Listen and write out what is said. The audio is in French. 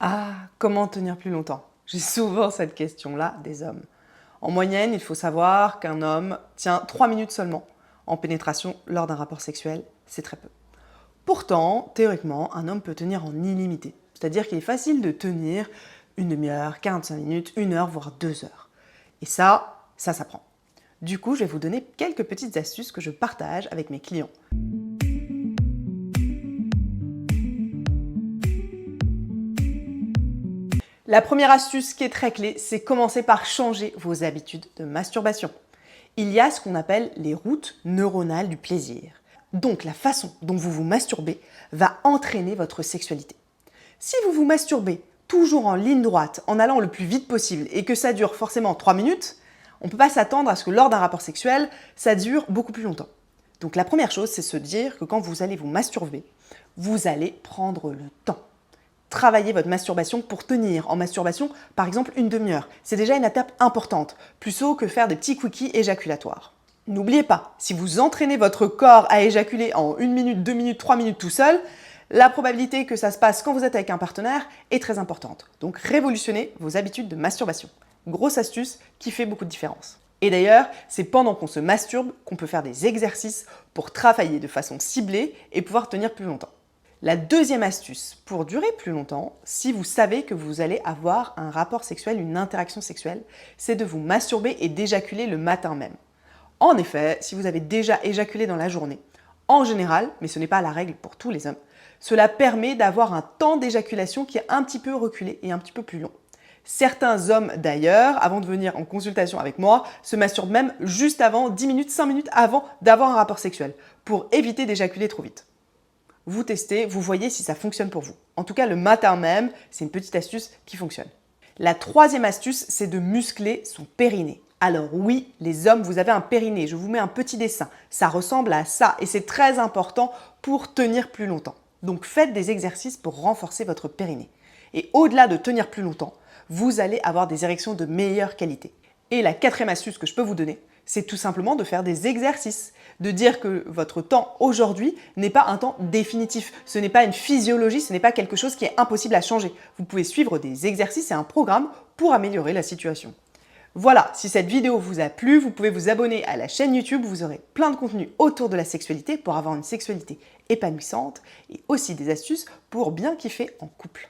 Ah, comment tenir plus longtemps? J'ai souvent cette question-là des hommes. En moyenne, il faut savoir qu'un homme tient 3 minutes seulement en pénétration lors d'un rapport sexuel, c'est très peu. Pourtant, théoriquement, un homme peut tenir en illimité. C'est-à-dire qu'il est facile de tenir une demi-heure, 45 minutes, une heure, voire 2 heures. Et ça s'apprend. Du coup, je vais vous donner quelques petites astuces que je partage avec mes clients. La première astuce qui est très clé, c'est commencer par changer vos habitudes de masturbation. Il y a ce qu'on appelle les routes neuronales du plaisir. Donc la façon dont vous vous masturbez va entraîner votre sexualité. Si vous vous masturbez toujours en ligne droite, en allant le plus vite possible et que ça dure forcément 3 minutes, on ne peut pas s'attendre à ce que lors d'un rapport sexuel, ça dure beaucoup plus longtemps. Donc la première chose, c'est se dire que quand vous allez vous masturber, vous allez prendre le temps. Travaillez votre masturbation pour tenir en masturbation, par exemple, une demi-heure. C'est déjà une étape importante, plutôt que faire des petits quickies éjaculatoires. N'oubliez pas, si vous entraînez votre corps à éjaculer en 1 minute, 2 minutes, 3 minutes tout seul, la probabilité que ça se passe quand vous êtes avec un partenaire est très importante. Donc révolutionnez vos habitudes de masturbation. Grosse astuce qui fait beaucoup de différence. Et d'ailleurs, c'est pendant qu'on se masturbe qu'on peut faire des exercices pour travailler de façon ciblée et pouvoir tenir plus longtemps. La deuxième astuce, pour durer plus longtemps, si vous savez que vous allez avoir un rapport sexuel, une interaction sexuelle, c'est de vous masturber et d'éjaculer le matin même. En effet, si vous avez déjà éjaculé dans la journée, en général, mais ce n'est pas la règle pour tous les hommes, cela permet d'avoir un temps d'éjaculation qui est un petit peu reculé et un petit peu plus long. Certains hommes d'ailleurs, avant de venir en consultation avec moi, se masturbent même juste avant, 10 minutes, 5 minutes avant d'avoir un rapport sexuel, pour éviter d'éjaculer trop vite. Vous testez, vous voyez si ça fonctionne pour vous. En tout cas, le matin même, c'est une petite astuce qui fonctionne. La troisième astuce, c'est de muscler son périnée. Alors oui, les hommes, vous avez un périnée. Je vous mets un petit dessin. Ça ressemble à ça et c'est très important pour tenir plus longtemps. Donc faites des exercices pour renforcer votre périnée. Et au-delà de tenir plus longtemps, vous allez avoir des érections de meilleure qualité. Et la quatrième astuce que je peux vous donner, c'est tout simplement de faire des exercices, de dire que votre temps aujourd'hui n'est pas un temps définitif, ce n'est pas une physiologie, ce n'est pas quelque chose qui est impossible à changer. Vous pouvez suivre des exercices et un programme pour améliorer la situation. Voilà, si cette vidéo vous a plu, vous pouvez vous abonner à la chaîne YouTube, vous aurez plein de contenu autour de la sexualité pour avoir une sexualité épanouissante et aussi des astuces pour bien kiffer en couple.